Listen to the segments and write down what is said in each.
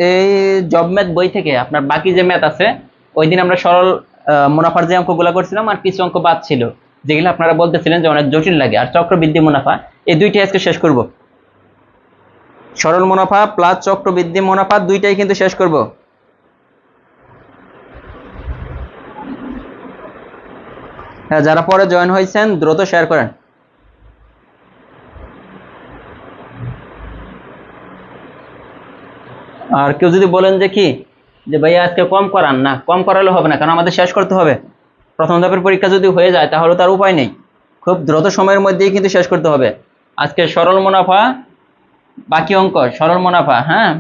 এই job math বই থেকে আপনার বাকি যে ম্যাথ আছে, ওই দিন আমরা সরল মুনাফার যে অঙ্কগুলো করছিলাম আর কিছু অঙ্ক বাদ ছিল, যেগুলো আপনারা বলতেছিলেন যে অনেক জটিল লাগে, আর চক্রবৃদ্ধি মুনাফা, এই দুইটাই আজকে শেষ করব। সরল মুনাফা প্লাস চক্রবৃদ্ধি মুনাফা দুইটাই কিন্তু শেষ করব। হ্যাঁ, যারা পরে জয়েন হয়েছেন দ্রুত শেয়ার করেন। আর কেউ যদি বলেন যে কি যে ভাইয়া আজকে কম করান, না কম করালে হবে না, কারণ আমাদের শেষ করতে হবে। প্রথম ধাপের পরীক্ষা যদি হয়ে যায় তাহলে তার উপায় নেই, খুব দ্রুত সময়ের মধ্যেই কিন্তু শেষ করতে হবে। আজকে সরল মুনাফা বাকি অঙ্ক, সরল মুনাফা, হ্যাঁ,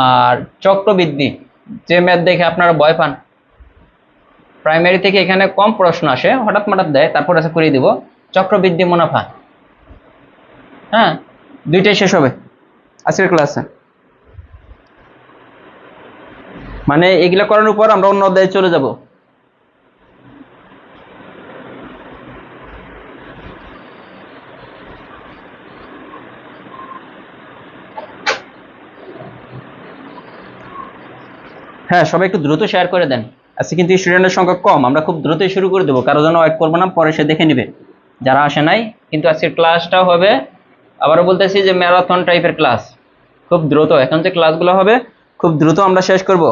আর চক্রবৃদ্ধি। যে ম্যাথ দেখে আপনারা ভয় পান, প্রাইমারি থেকে এখানে কম প্রশ্ন আসে, হঠাৎ মাঠাৎ দেয়, তারপর আছে করিয়ে দিব। চক্রবৃদ্ধি মুনাফা, হ্যাঁ, দুইটাই শেষ হবে আজকের ক্লাসে। মানে এগুলা করানোর পর আমরা অন্য অধ্যায়ে চলে যাব। হ্যাঁ, সবাই একটু দ্রুত শেয়ার করে দেন। আজকে কিন্তু স্টুডেন্টের সংখ্যা কম, আমরা খুব দ্রুতই শুরু করে দেবো, কারো জন্য ওয়েট করবো না, পরে সে দেখে নিবে যারা আসে নাই। কিন্তু আজকের ক্লাসটাও হবে, আবারও বলতেছি যে ম্যারাথন টাইপের ক্লাস, খুব দ্রুত এখন যে ক্লাসগুলো হবে খুব দ্রুত আমরা শেষ করব।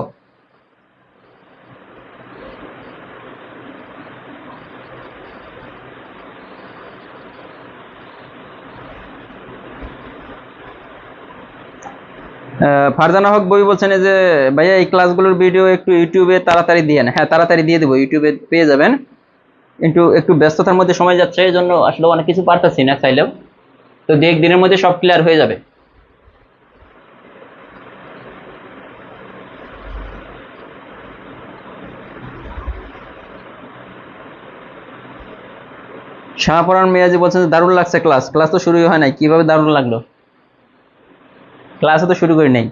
ফারজানা হক বই বলছেন যে ভাইয়া এই ক্লাসগুলোর ভিডিও একটু ইউটিউবে তাড়াতাড়ি দিয়ে না। হ্যাঁ, তাড়াতাড়ি দিয়ে দেবো, ইউটিউবে পেয়ে যাবেন, কিন্তু একটু ব্যস্ততার মধ্যে সময় যাচ্ছে, এই জন্য আসলে অনেক কিছু পারতেছি না চাইলেও। তো দু একদিনের মধ্যে সব ক্লিয়ার হয়ে যাবে। শাহপরান মিয়াজি বলছেন দারুণ লাগছে ক্লাস। ক্লাস তো শুরুই হয় নাই, কিভাবে দারুণ লাগলো? ক্লাসও তো শুরু করি নাই।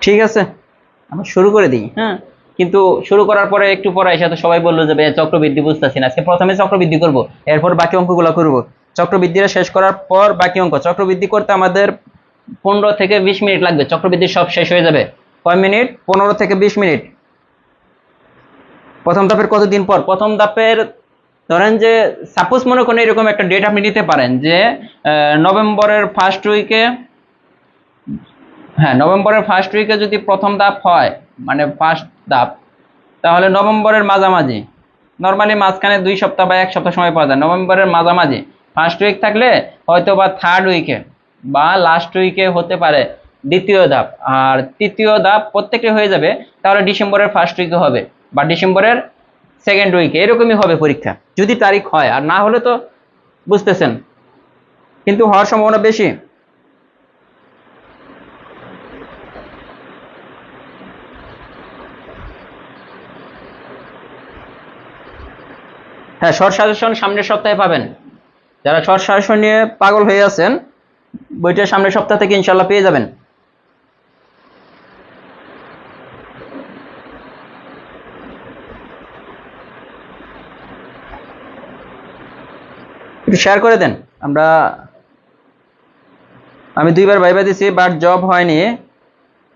ঠিক আছে, আমরা শুরু করে দিই। হ্যাঁ, কিন্তু শুরু করার পরে একটু পরে এসে তো সবাই বললো যে চক্রবৃদ্ধি বুঝতেছি না। আজকে প্রথমে চক্রবৃদ্ধি করব, এরপর বাকি অঙ্কগুলো করব। চক্রবৃদ্ধিটা শেষ করার পর বাকি অঙ্ক। চক্রবৃদ্ধি করতে আমাদের 15 থেকে 20 মিনিট লাগবে, চক্রবৃদ্ধি সব শেষ হয়ে যাবে। কয় মিনিট? 15 থেকে 20 মিনিট। প্রথম ধাপের কতদিন পর? প্রথম ধাপের ধরেন যে সাপোজ মনে করেন এরকম একটা ডেট আপনি নিতে পারেন যে নভেম্বরের ফার্স্ট উইকে, হ্যাঁ, নভেম্বরের ফার্স্ট উইকে যদি প্রথম ধাপ হয়, মানে ফার্স্ট ধাপ, তাহলে নভেম্বরের মাঝামাঝি, নর্মালি মাঝখানে 2 সপ্তাহ বা 1 সপ্তাহ সময় পাওয়া যায়। নভেম্বরের মাঝামাঝি ফার্স্ট উইক থাকলে হয়তো বা থার্ড উইকে বা লাস্ট উইকে হতে পারে দ্বিতীয় ধাপ, আর তৃতীয় ধাপ প্রত্যেকে হয়ে যাবে তাহলে ডিসেম্বরের ফার্স্ট উইকে হবে বা ডিসেম্বরের সেকেন্ড উইকে, এরকমই হবে পরীক্ষা, যদি তারিখ হয়। আর না হলে তো বুঝতেছেন, কিন্তু হওয়ার সম্ভাবনা বেশি। হ্যাঁ, শর্ট সাজেশন সামনের সপ্তাহে পাবেন। যারা শর্ট সাজেশন নিয়ে পাগল হয়ে আছেন, বইটা সামনের সপ্তাহ থেকে ইনশাল্লাহ পেয়ে যাবেন। একটু শেয়ার করে দেন। আমি 2বার ভাইবা দিছি, বাট জব হয়নি,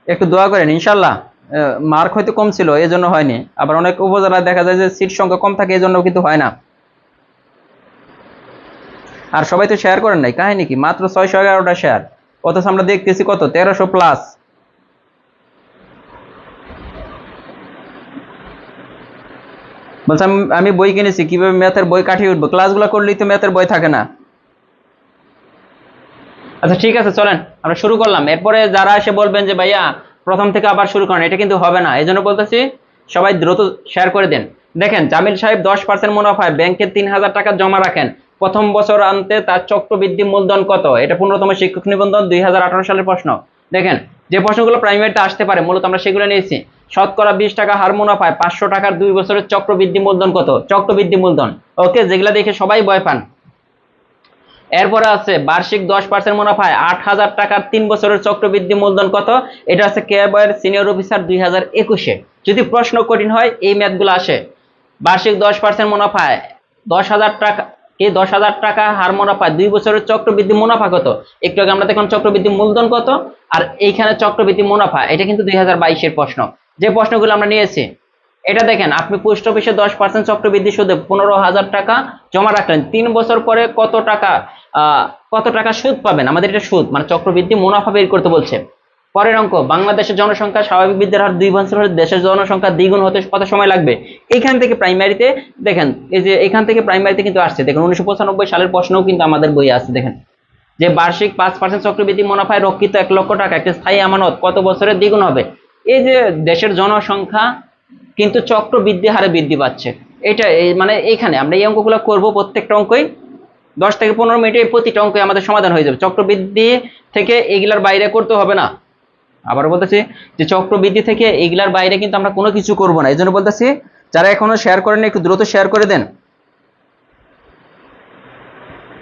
একটু দোয়া করেন ইনশাল্লাহ। মার্ক হয়তো কম ছিল এই জন্য হয়নি, আবার অনেক উপজেলায় দেখা যায় যে সিট সংখ্যা কম থাকে, এই জন্য কিন্তু হয় না। আর সবাই তো শেয়ার করেন নাই, কাহিনী কি? মাত্র 611টা শেয়ার, অথচ আমরা দেখতেছি কত 1300 প্লাস। বলছিলাম আমি বই কিনেছি, কিভাবে ম্যাথের বই কাটিয়ে উঠবো? ক্লাসগুলো করলেই তো ম্যাথের বই থাকে না। আচ্ছা ঠিক আছে, চলেন আমরা শুরু করলাম। এরপরে যারা এসে বলবেন যে ভাইয়া প্রথম থেকে আবার শুরু করেন, এটা কিন্তু হবে না, এই জন্য বলতেছি সবাই দ্রুত শেয়ার করে দেন। দেখেন, জামিল সাহেব 10% মুনাফায় ব্যাংকে 3000 টাকা জমা রাখেন, প্রথম বছর আনতে তার চক্রবৃদ্ধি মূলধন কত? এটা 15তম শিক্ষক নিবন্ধন 2018 সালের প্রশ্ন। দেখেন, যে প্রশ্নগুলো প্রাইমারিতে আসতে পারে মূলত আমরা সেগুলো নিয়েছি। শতকরা 20 টাকা হার মুনাফায় 500 টাকার 2 বছরের চক্রবৃদ্ধি মূলধন কত? চক্রবৃদ্ধি মূলধন। ওকে, যেগুলা দেখে সবাই ভয় পান। এরপরে আছে বার্ষিক 10% মুনাফায় 8000 টাকার 3 বছরের চক্রবৃদ্ধি মূলধন কত? এটা আছে কে বয়ের সিনিয়র অফিসার 2021-এ। যদি প্রশ্ন কঠিন হয় এই ম্যাথগুলো আসে। বার্ষিক 10% মুনাফায় 10,000 টাকা, এই 10,000 টাকা হার মুনাফায় 2 বছরের চক্রবৃদ্ধি মুনাফা কত? একটু আগে আমরা দেখলাম চক্রবৃদ্ধি মূলধন কত, আর এইখানে চক্রবৃদ্ধি মুনাফা। এটা কিন্তু 2022-এর প্রশ্ন, যে প্রশ্নগুলো আমরা নিয়েছি। এটা দেখেন, আপনি পোস্ট অফিসে 10% চক্রবৃদ্ধি সুদে 15,000 টাকা জমা রাখলেন, 3 বছর পরে কত টাকা সুদ পাবেন? আমাদের এটা সুদ মানে চক্রবৃদ্ধি মুনাফা বের করতে বলছে। পরের অঙ্ক, বাংলাদেশের জনসংখ্যা স্বাভাবিক বৃদ্ধির হার 2 বছর হলে দেশের জনসংখ্যা দ্বিগুণ হতে কত সময় লাগবে? এখান থেকে প্রাইমারিতে দেখেন, এই যে এখান থেকে প্রাইমারিতে কিন্তু আসছে। দেখেন 1995 সালের প্রশ্নও কিন্তু আমাদের বইয়ে আছে। দেখেন যে বার্ষিক 5% চক্রবৃদ্ধি মুনাফায় রক্ষিত 1 লক্ষ টাকা একটি স্থায়ী আমানত কত বছরে দ্বিগুণ হবে? এই যে দেশের জনসংখ্যা কিন্তু চক্রবৃদ্ধি হারে বৃদ্ধি পাচ্ছে। এটা মানে এইখানে আমরা এই অঙ্কগুলো করবো, প্রত্যেকটা অঙ্কই 10 থেকে 15 মিনিটে প্রতিটা অঙ্কে আমাদের সমাধান হয়ে যাবে। চক্রবৃদ্ধি থেকে এগুলার বাইরে করতে হবে না। আবার বলতেছি যে চক্রবৃদ্ধি থেকে এগুলার বাইরে কিন্তু আমরা কোনো কিছু করব না। এই জন্য বলতেছি যারা এখনো শেয়ার করেন একটু দ্রুত শেয়ার করে দেন।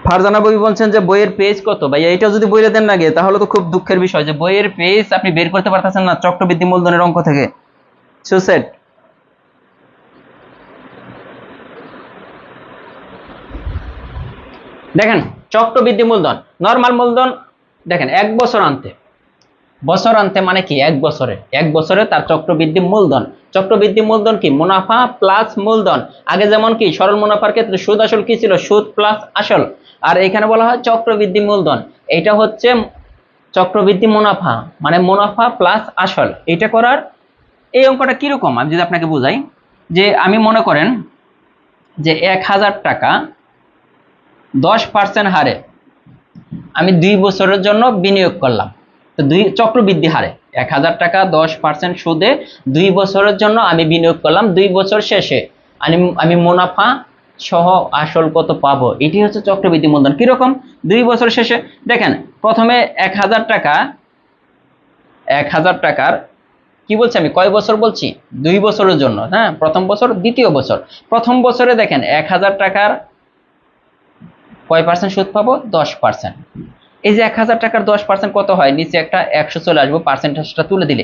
ফারজানা বই বলছেন যে বইয়ের পেজ কত? ভাইয়া এটা যদি বইয়ে দেন না গিয়ে তাহলে তো খুব দুঃখের বিষয় যে বইয়ের পেজ আপনি বের করতে পারতেছেন না চক্রবৃদ্ধি মূলধনের অঙ্ক থেকে। সুসেট দেখেন চক্রবৃদ্ধি মূলধন, নরমাল মূলধন দেখেন 1 বছর আনতে, বছর আনতে মানে কি 1 বছরে, 1 বছরে তার চক্রবৃদ্ধি মূলধন। চক্রবৃদ্ধি মূলধন কি? মুনাফা প্লাস মূলধন। আগে যেমন কি সরল মুনাফার ক্ষেত্রে সুদ আসল কি ছিল? সুদ প্লাস আসল। আর এখানে বলা হয় চক্রবৃদ্ধি মূলধন, এটা হচ্ছে চক্রবৃদ্ধি মুনাফা মানে মুনাফা প্লাস আসল। এটা করার এই অঙ্কটা কিরকম আমি যদি আপনাকে বুঝাই, যে আমি মনে করেন যে 1000 টাকা 10% হারে আমি 2 বছরের জন্য বিনিয়োগ করলাম। তো চক্রবৃদ্ধি হারে 1000 টাকা 10% সুদে 2 বছরের জন্য আমি বিনিয়োগ করলাম। 2 বছর শেষে আমি মুনাফা সহ আসল কত পাবো? এটি হচ্ছে চক্রবৃদ্ধি মূলধন। কিরকম? 2 বছর শেষে দেখেন প্রথমে 1000 টাকার কি বলছি আমি, কয় বছর বলছি? 2 বছরের জন্য। হ্যাঁ, প্রথম বছর দ্বিতীয় বছর। প্রথম বছরে দেখেন 1000 টাকার কয় পার্সেন্ট সুদ পাবো? 10%। এই যে 1000 টাকার 10% কত হয়? নিচে একটা 100 চলে আসবো, পার্সেন্টেজটা তুলে দিলে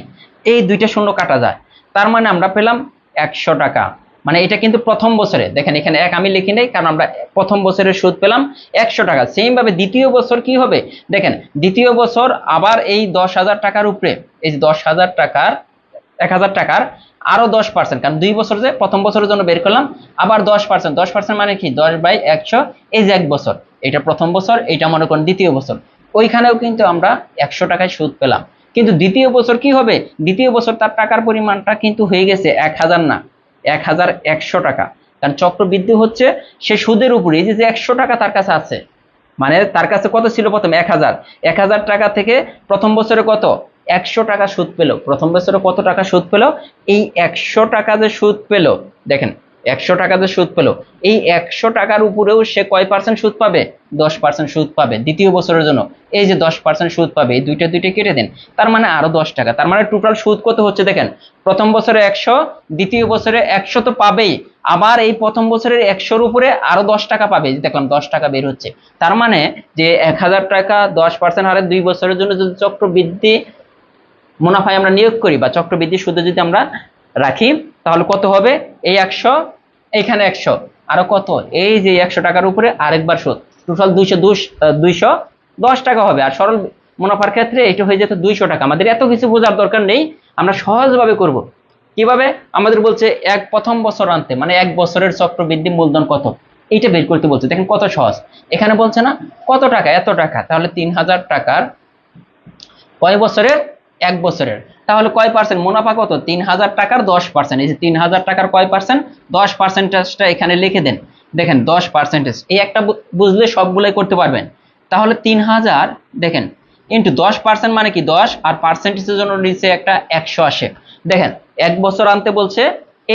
এই দুইটা শূন্য কাটা যায়। তার মানে আমরা পেলাম 100 টাকা। মানে এটা কিন্তু প্রথম বছরে, দেখেন এখানে 1 আমি লিখি নাই কারণ আমরা প্রথম বছরের সুদ পেলাম 100 টাকা। সেম ভাবে দ্বিতীয় বছর কি হবে? দেখেন দ্বিতীয় বছর আবার এই 10,000 টাকার উপরে, এই যে 10,000 টাকার 1000 টাকার আরো 10%, কারণ 2 বছর যে প্রথম বছরের জন্য বের করলাম, আবার 10%। 10% মানে কি? 10/100। এই যে 1 বছর, এটা প্রথম বছর, এটা মনে করেন দ্বিতীয় বছর। ওইখানেও কিন্তু আমরা 100 টাকায় সুদ পেলাম। কিন্তু দ্বিতীয় বছর কি হবে? দ্বিতীয় বছর তার টাকার পরিমাণটা কিন্তু হয়ে গেছে 1000 না, 1100 টাকা। কারণ চক্রবৃদ্ধি হচ্ছে সে সুদের উপরে। এই যে 100 টাকা তার কাছে আছে, মানে তার কাছে কত ছিল? প্রথম 1000। 1000 টাকা থেকে প্রথম বছরে কত? 100 টাকা সুদ পেল। প্রথম বছরে কত টাকা সুদ পেল? এই 100 টাকা যে সুদ পেল, দেখেন 100 টাকা যে সুদ পেল, এই 100 টাকার উপরেও সে কয় পার্সেন্ট সুদ পাবে? 10% সুদ পাবে দ্বিতীয় বছরের জন্য। এই যে 10% সুদ পাবে, এই দুইটা কেটে দেন, তার মানে আরো 10 টাকা। তার মানে টোটাল সুদ কত হচ্ছে? দেখেন প্রথম বছরে 100, দ্বিতীয় বছরে 100 তো পাবেই, আবার এই প্রথম বছরের 100-র উপরে আরো 10 টাকা পাবে। দেখলাম 10 টাকা বের হচ্ছে। তার মানে যে 1000 টাকা 10% হারে 2 বছরের জন্য যদি চক্রবৃদ্ধি মুনাফায় আমরা নিয়োগ করি বা চক্রবৃদ্ধি সুদে যদি আমরা রাখি, তাহলে কত হবে? এই 100, এইখানে 100, আরো কত? এই যে 100 টাকার উপরে আরেকবার সুদ, টোটাল 210 টাকা হবে। আর সরল মুনাফার ক্ষেত্রে এটা হয়ে যেত 200 টাকা। আমাদের এত কিছু বোঝার দরকার নেই, আমরা সহজভাবে করব। কিভাবে? আমাদের বলছে প্রথম বছর আনতে, মানে 1 বছরের চক্রবৃদ্ধি মূলধন কত, এইটা বের করতে বলছে। দেখেন কত সহজ। এখানে বলছে না কত টাকা? এত টাকা। তাহলে 3000 টাকার কয় বছরের? 1 বছরের। তাহলে কয় পার্সেন্ট মুনাফা? কত? 3000 টাকার 10%। এই যে 3000 টাকার কয় পার্সেন্ট? 10%টা এখানে লিখে দেন। দেখেন 10%, এই একটা বুঝলে সবগুলাই করতে পারবেন। তাহলে 3000 দেখেন ইন্টু 10% মানে কি 10, আর পার্সেন্টেজের জন্য নিচে একটা 100 আসে। দেখেন 1 বছর আনতে বলছে,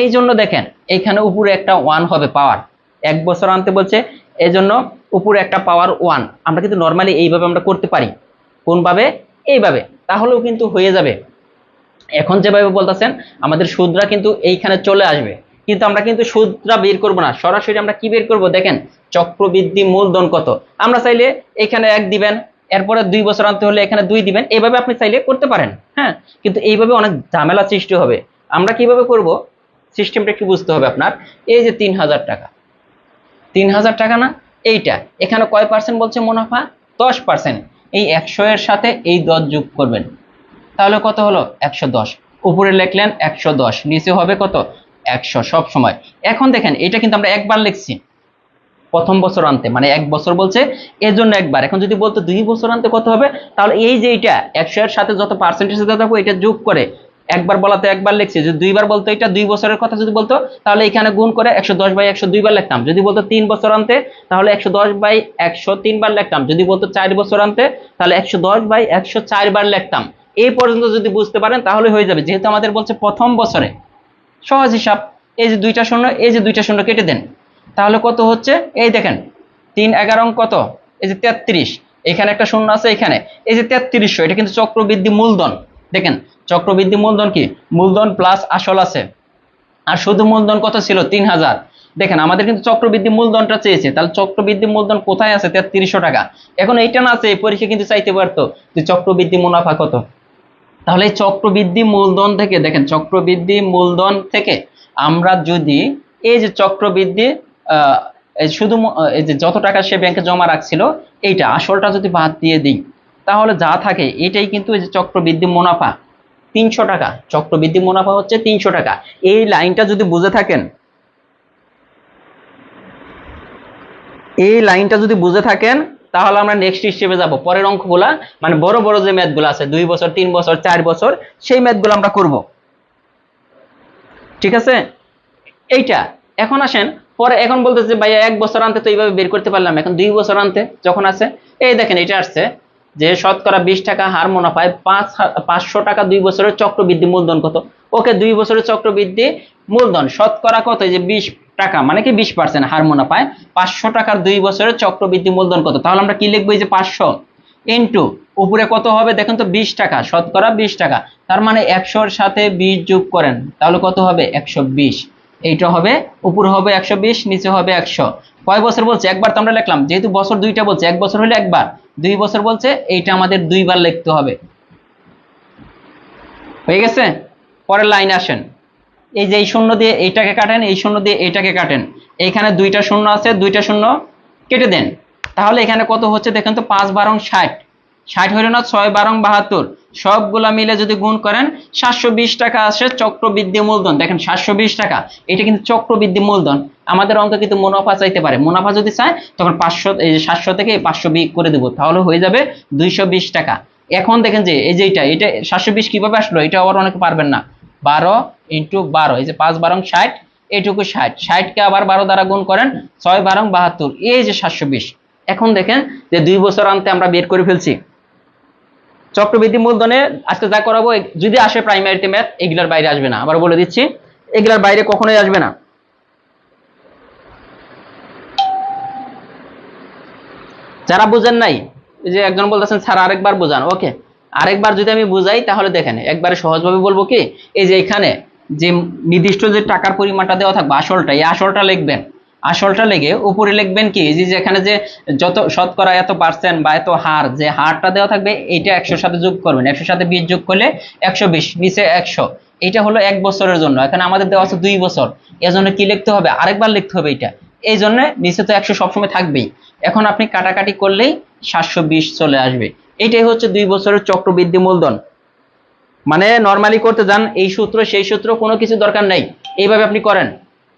এই জন্য দেখেন এইখানে উপরে একটা 1 হবে পাওয়ার। 1 বছর আনতে বলছে, এই জন্য উপরে একটা পাওয়ার 1। আমরা কিন্তু নর্মালি এইভাবে আমরা করতে পারি। কোনভাবে? এইভাবে, তাহলেও কিন্তু হয়ে যাবে। এখন যেভাবে বলতেছেন আমাদের সুদরা কিন্তু এইখানে চলে আসবে, কিন্তু আমরা কিন্তু সুদরা বের করব না, সরাসরি আমরা কি বের করব দেখেন, চক্রবৃদ্ধি মূলধন কত। আমরা চাইলে এখানে 1 দিবেন, এরপরে 2 বছর আনতে হলে এখানে 2 দিবেন, এইভাবে আপনি চাইলে করতে পারেন। হ্যাঁ, কিন্তু এইভাবে অনেক ঝামেলা সৃষ্টি হবে। আমরা কিভাবে করব, সিস্টেমটা একটু বুঝতে হবে আপনার। এই যে 3000 টাকা, 3000 টাকা না, এইটা এখানে কয় পার্সেন্ট বলছে মুনাফা, 10%। এই 100 এর সাথে এই 10 যোগ করবেন, তাহলে কত হলো 110। উপরে লিখলেন 110, নিচে হবে কত 100 সব সময়। এখন দেখেন এটা কিন্তু আমরা একবার লিখছি প্রথম বছর আনতে, মানে 1 বছর বলছে এজন্য একবার। এখন যদি বলতো 2 বছর আনতে কত হবে, তাহলে এই যে এটা 100 এর সাথে যত পার্সেন্টেজ থাকবে এটা যোগ করে একবার বলাতে একবার লিখছি। যদি 2 বার বলতো, এটা 2 বছরের কথা যদি বলতো, তাহলে এখানে গুণ করে 110/100 2 বার লিখতাম। যদি বলতো 3 বছর আনতে, তাহলে 110/100 3 বার লিখতাম। যদি বলতো 4 বছর আনতে, তাহলে 110/100 4 বার লিখতাম। এই পর্যন্ত যদি বুঝতে পারেন তাহলে হয়ে যাবে, যেহেতু আমাদের বলছে প্রথম বছরে। সহজ হিসাব, এই যে 2টা শূন্য, এই যে 2টা শূন্য কেটে দেন, তাহলে কত হচ্ছে, এই দেখেন 3 11 কত, এই যে 33, এখানে একটা শূন্য আছে, এখানে এই যে 3300, এটা কিন্তু চক্রবৃদ্ধি মূলধন। দেখেন চক্রবৃদ্ধি মূলধন কি, মূলধন প্লাস আসল আছে, আর শুধু মূলধন কত ছিল 3000। দেখেন আমাদের কিন্তু চক্রবৃদ্ধি মূলধনটা চেয়েছে, তাহলে চক্রবৃদ্ধি মূলধন কোথায় আছে 3300 টাকা। এখন এইটা না আছে, এই পরীক্ষা কিন্তু চাইতে পারতো যে চক্রবৃদ্ধি মুনাফা কত। তাহলে এই চক্রবৃদ্ধি মূলধন থেকে, দেখেন চক্রবৃদ্ধি মূলধন থেকে আমরা যদি এই যে চক্রবৃদ্ধি শুধু এই যে যত টাকা সে ব্যাংকে জমা রাখছিল এইটা আসলটা যদি বাদ দিয়ে দিই, তাহলে যা থাকে এটাই কিন্তু এই যে চক্রবৃদ্ধি মুনাফা 300 টাকা। চক্রবৃদ্ধি মুনাফা হচ্ছে 300 টাকা। এই লাইনটা যদি বুঝে থাকেন, এই লাইনটা যদি বুঝে থাকেন, তাহলে আমরা নেক্সট স্টেপে যাব। পরের অঙ্কগুলা মানে বড় বড় যে ম্যাথগুলো আছে 2 বছর 3 বছর 4 বছর, সেই ম্যাথগুলো আমরা করব। ঠিক আছে, এইটা এখন আসেন পরে। এখন বলতেছে ভাইয়া 1 বছর আনতে তো এইভাবে বের করতে পারলাম, এখন 2 বছর আনতে যখন আছে, এই দেখেন এটা আসছে যে শতকরা 20 টাকা হার মুনাফায় 500 টাকা 2 বছরের চক্রবৃদ্ধি মূলধন কত। ওকে, 2 বছরের চক্রবৃদ্ধি মূলধন শতকরা কত, এই যে 20 টাকা মানে কি 20% হার মুনাফায় 500 টাকার 2 বছরের চক্রবৃদ্ধি মূলধন কত। তাহলে আমরা কি লিখবো, এই যে 500 ইন্টু উপরে কত হবে দেখেন তো 20 টাকা, শতকরা 20 টাকা, তার মানে 100 এর সাথে 20 যোগ করেন, তাহলে কত হবে 120। এইটা হবে, উপরে হবে 120, নিচে হবে 100। কয় বছর বলছে, একবার তো আমরা লিখলাম, যেহেতু বছর দুইটা বলছে, 1 বছর হলে একবার, 2 বছর বলছে এইটা আমাদের 2 বার লিখতে হবে। হয়ে গেছে, পরের লাইনে আসেন। এই যে এই শূন্য দিয়ে এইটাকে কাটেন, এই শূন্য দিয়ে এইটাকে কাটেন, এইখানে 2টা শূন্য আছে, 2টা শূন্য কেটে দেন। তাহলে এখানে কত হচ্ছে দেখেন তো, 5 12 60, 60 হইল না, 6 12 72, সবগুলা মিলে যদি গুণ করেন 720 টাকা আসে চক্রবৃদ্ধি মূলধন। দেখেন 720 টাকা, এটা কিন্তু চক্রবৃদ্ধি মূলধন। আমাদের অঙ্ক কিন্তু মুনাফা চাইতে পারে, মুনাফা যদি চায় তখন 500, এই যে 700 থেকে 500 বিয়োগ করে দেবো, তাহলে হয়ে যাবে 220 টাকা। এখন দেখেন যে এই যে এটা 720 কিভাবে আসলো, এটা আবার অনেকে পারবেন না। 12 ইন্টু 12, এই যে 5 12 60, এইটুকু 60, 60 কে আবার 12 দ্বারা গুণ করেন, 6 12 72, এই যে 720। এখন দেখেন যে 2 বছর আনতে আমরা বের করে ফেলছি চক্রবৃদ্ধি মূলধনে। আজকে যা করাবো যদি আসে প্রাইমারিতে ম্যাথ, এগুলার বাইরে আসবে না, আবার বলে দিচ্ছি, এগুলার বাইরে কখনোই আসবে না। যারা বুঝেন নাই, এই যে একজন বলতেছেন স্যার আরেকবার বোঝান, ওকে আরেকবার যদি আমি বুঝাই তাহলে দেখেন একবারে সহজভাবে বলবো কি, এই যে এখানে যে নির্দিষ্ট যে টাকার পরিমাণটা দেওয়া থাকবে আসলটা, এই আসলটা লিখবেন, আসলটা লেগে উপরে লিখবেন কি, যে এখানে যে যত শতকরা এত পার্সেন্ট বা এত হার, যে হারটা দেওয়া থাকবে এইটা 100 সাথে যোগ করবেন, 100 সাথে 20 যোগ করলে 120, নিচে 100। এইটা হলো 1 বছরের জন্য, এখানে আমাদের দেওয়া আছে 2 বছর, এজন্য কি লিখতে হবে, আরেকবার লিখতে হবে এইটা, এই জন্য নিচে তো 100 সবসময় থাকবেই। এখন আপনি কাটাকাটি করলেই 720 চলে আসবে। এইটাই হচ্ছে 2 বছরের চক্রবৃদ্ধি মূলধন। মানে নরমালি করতে যান, এই সূত্র সেই সূত্র কোনো কিছু দরকার নেই, এইভাবে আপনি করেন।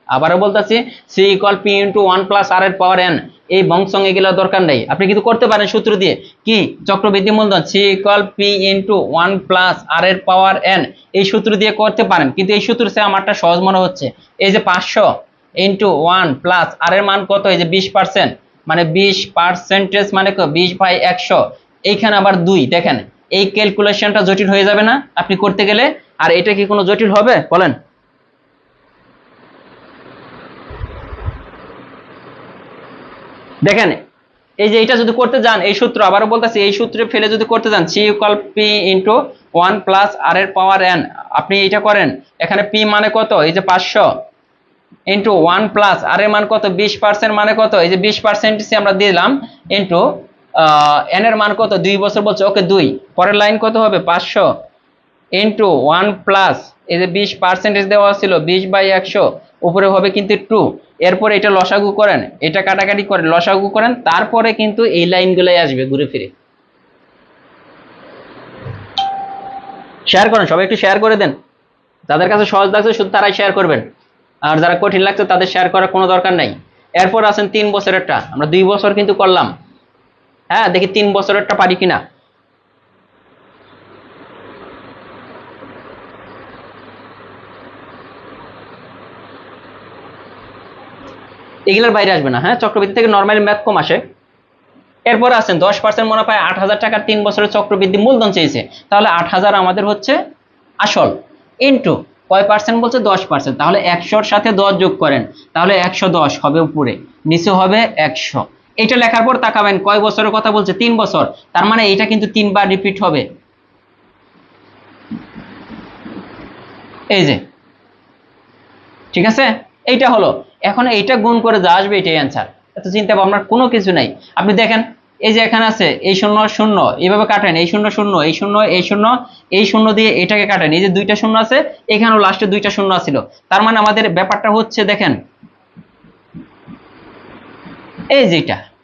আবারও বলতেছি, C equal P into 1 plus R এর পাওয়ার এন, এই বংশং এগুলো দরকার নেই, আপনি কিন্তু করতে পারেন সূত্র দিয়ে। কি, চক্রবৃদ্ধি মূলধন C equal P into 1 plus R এর পাওয়ার এন, এই সূত্র দিয়ে করতে পারেন, কিন্তু এই সূত্র সে আমারটা সহজ মনে হচ্ছে। এই যে 500 ইন্টু 1 প্লাস আর এর মান কত, এই যে 20%, মানে 20% মানে 20/100, এইখানে আবার 2, দেখেন এই ক্যালকুলেশনটা জটিল হয়ে যাবে না আপনি করতে গেলে? আর এটা কি কোনো জটিল হবে বলেন? দেখেন এই যে এটা যদি করতে যান, এই সূত্র আবারও বলতেছি, এই সূত্রে ফেলে যদি করতে যান C equal P into 1 plus R এর পাওয়ার এন, আপনি এইটা করেন, এখানে পি মানে কত, এই যে 500 ইন্টু 1 প্লাস আর এর মান কত 20% মানে কত, এই যে 20% আমরা দিলাম ইন্টু এন এর মান কত 2 বছর বলছে, ওকে 2, পরের লাইন কত হবে 500 ইন্টু 1 প্লাস এই যে 20% দেওয়া ছিল 20/100, উপরে হবে কিন্তু 2, এরপর এটা লসাগু করেন, এটা কাটাকাটি করেন, লসাগু করেন, তারপরে কিন্তু এই লাইনগুলোই আসবে ঘুরে ফিরে। শেয়ার করেন, সবাই একটু শেয়ার করে দেন, যাদের কাছে সহজ লাগছে শুধু তারাই শেয়ার করবেন, আর যারা কঠিন লাগছে তাদের শেয়ার করার কোনো দরকার নাই। এরপর আছেন 3 বছরেরটা, আমরা 2 বছর কিন্তু করলাম, হ্যাঁ দেখি 3 বছরেরটা পারি কিনা। এগুলোর বাইরে আসবে না, হ্যাঁ চক্রবৃদ্ধি থেকে নর্মালি ম্যাথ কম আসে। এরপর আছেন 10% মুনাফায় 8,000 টাকার 3 বছরের চক্রবৃদ্ধি মূলধন চেয়েছে, তাহলে 8,000 আমাদের হচ্ছে আসল, ইন্টু কয় পার্সেন্ট বলছে 10%, তাহলে 100-র সাথে 10 যোগ করেন, তাহলে 110 হবে উপরে, নিচে হবে 100। এটা লেখার পর তাকাবেন কয় বছরের কথা বলছে 3 বছর, তার মানে এটা কিন্তু 3 বার রিপিট হবে, এই যে ঠিক আছে, এইটা হলো। এখন এইটা গুণ করে যা আসবে এটাই অ্যান্সার, এত চিন্তা ভাবনার কোনো কিছু নাই। আপনি দেখেন এই যে এখানে আছে এই 0 0 এইভাবে কাটেন, এই 0 0 এই 0 এই 0 এই 0 দিয়ে এটাকে কাটেন, এই যে 2টা 0 আছে, এখানেও লাস্টে 2টা 0 ছিল, তার মানে আমাদের ব্যাপারটা হচ্ছে দেখেন এই যে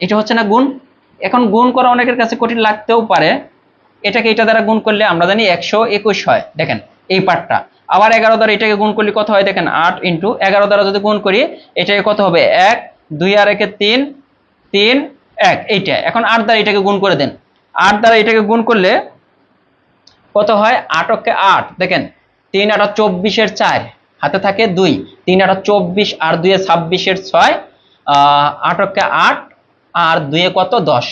এটা হচ্ছে না গুণ। এখন গুণ করা অনেকের কাছে কঠিন লাগতেও পারে, এটাকে এটা দ্বারা গুণ করলে আমরা জানি 121 হয়, দেখেন এই পার্টটা। আবার 11 দ্বারা এটাকে গুণ করলে কত হয় দেখেন 8 ইন্টু 11 দ্বারা যদি গুণ করি এটাকে কত হবে 1, 2 আর 1 3, 3 1, এইটা। এখন 8 দ্বারা এটাকে গুণ করে দেন, 8 দ্বারা এটাকে গুণ করলে কত হয় 8 কে 8, দেখেন 3 8 24 এর 4, হাতে থাকে 2, 3 8 24 আর 2 26 এর 6, 8 কে 8 আর 2 কত 10,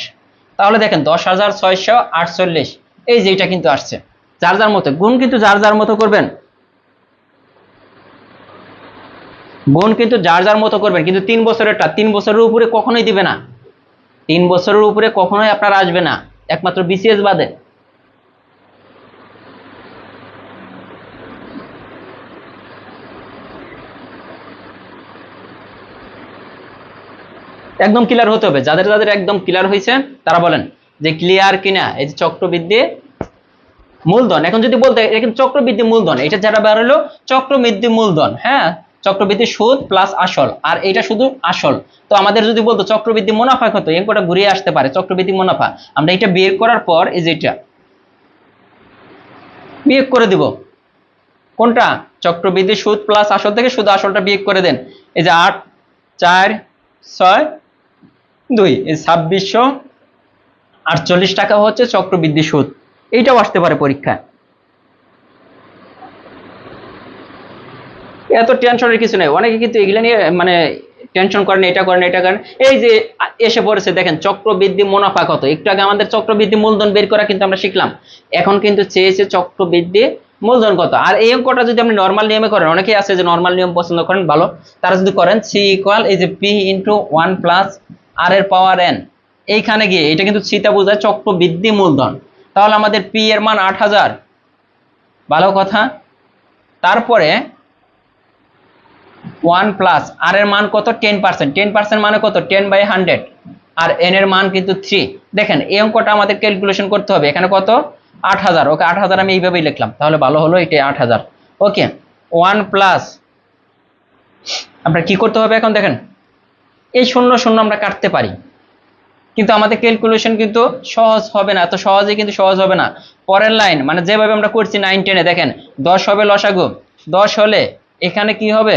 তাহলে দেখেন 10,648, এই যে এটা কিন্তু আসছে। যার যার মতো গুণ কিন্তু যার যার মতো করবেন, গুণ কিন্তু যার যার মতো করবেন, কিন্তু 3 বছরেরটা 3 বছরের উপরে কখনোই দিবে না, 3 বছরের উপরে কখনোই আপনার আসবে না, একমাত্র বিসিএস বাদে। একদম ক্লিয়ার হতে হবে, যাদের যাদের একদম ক্লিয়ার হয়েছে তারা বলেন যে ক্লিয়ার কিনা। এই যে চক্রবৃদ্ধি মূলধন, এখন যদি বলতে এখন চক্রবৃদ্ধি মূলধন, এটা যারা বের হলো চক্রবৃদ্ধি মূলধন, হ্যাঁ চক্রবৃদ্ধি সুদ প্লাস আসল, আর এটা শুধু আসল। তো আমাদের যদি বলতো চক্রবৃদ্ধি মুনাফা কত, এঙ্কটা ঘুরিয়ে আসতে পারে চক্রবৃদ্ধি মুনাফা, আমরা এটা বের করার পর এই যে এটা বিয়োগ করে দিব, কোনটা চক্রবৃদ্ধি সুদ প্লাস আসল থেকে শুধু আসলটা বিয়োগ করে দেন, এই যে 8 4 6 2, এই 2648 টাকা হচ্ছে চক্রবৃদ্ধি সুদ, এইটাও আসতে পারে পরীক্ষায়। এত টেনশনের কিছু নেই, অনেকে কিন্তু এগুলো নিয়ে মানে টেনশন করেন, এটা করেন এটা করেন, এই যে এসে পড়েছে দেখেন চক্রবৃদ্ধি মুনাফা কত, একটু আগে আমাদের চক্রবৃদ্ধি মূলধন বের করা কিন্তু আমরা শিখলাম, এখন কিন্তু চেয়েছে চক্রবৃদ্ধি মূলধন কত। আর এই অঙ্কটা যদি আপনি নর্মাল নিয়মে করেন, অনেকেই আছে যে নর্মাল নিয়ম পছন্দ করেন ভালো, তারা যদি করেন সি ইকুয়াল এই যে পি ইন্টু 1 প্লাস আর এর পাওয়ার এন, এইখানে গিয়ে এটা কিন্তু সিটা বোঝায় চক্রবৃদ্ধি মূলধন, তাহলে আমাদের পি এর মান 8,000, ভালো কথা। তারপরে 1 প্লাস আর এর মান কত 10%, 10% মানে কত 10/100, আর এন এর মান কিন্তু 3। দেখেন এই অঙ্কটা আমাদের ক্যালকুলেশন করতে হবে, এখানে কত 8,000, ওকে 8,000 আমি এইভাবেই লিখলাম, তাহলে ভালো হলো এটা 8,000। ওকে 1 প্লাস আমরা কি করতে হবে এখন দেখেন এই 0 0 আমরা কাটতে পারি, কিন্তু আমাদের ক্যালকুলেশন কিন্তু সহজ হবে না, এত সহজে কিন্তু সহজ হবে না। পরের লাইন মানে যেভাবে আমরা করছি 9 10-এ দেখেন 10 হবে লসাগু, 10 হলে এখানে কি হবে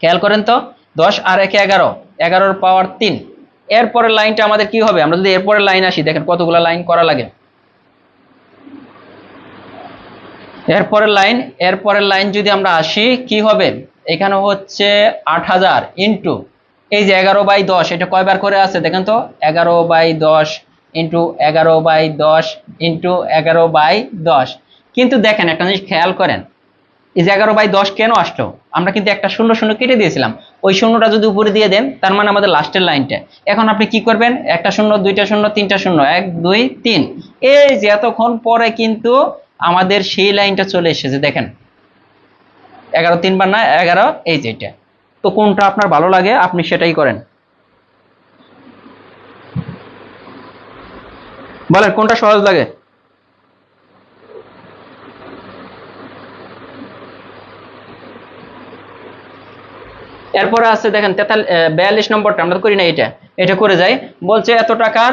খেয়াল করেন তো, 10 আর 1 11, 11-এর পাওয়ার 3, এরপরের লাইনটা আমাদের কি হবে, আমরা যদি এরপরের লাইন আসি দেখেন কতগুলো লাইন করা লাগে, এরপরের লাইন যদি আমরা আসি কি হবে, এখানে হচ্ছে 8,000 ইন্টু এই যে 11/10, এটা কয়বার করে আছে দেখেন তো 11/10 ইন্টু 11/10 ইন্টু 11/10, কিন্তু দেখেন একটা জিনিস খেয়াল করেন এই যে 11/10 কেন আসলো, আমরা কিন্তু একটা শূন্য শূন্য কেটে দিয়েছিলাম, ওই শূন্যটা যদি উপরে দিয়ে দেন তার মানে আমাদের লাস্টের লাইনটা। এখন আপনি কি করবেন, একটা শূন্য, দুইটা শূন্য, তিনটা শূন্য, 1 2 3, এই যে এতক্ষণ পরে কিন্তু আমাদের সেই লাইনটা চলে এসেছে, দেখেন 11 3 বার না 11, এই যে এটা। তো কোনটা আপনার ভালো লাগে আপনি সেটাই করেন, বলেন কোনটা সহজ লাগে। এরপরে আছে দেখেন 42 নম্বরটা আমরা করি না, এটা করে যাই। বলছে এত টাকার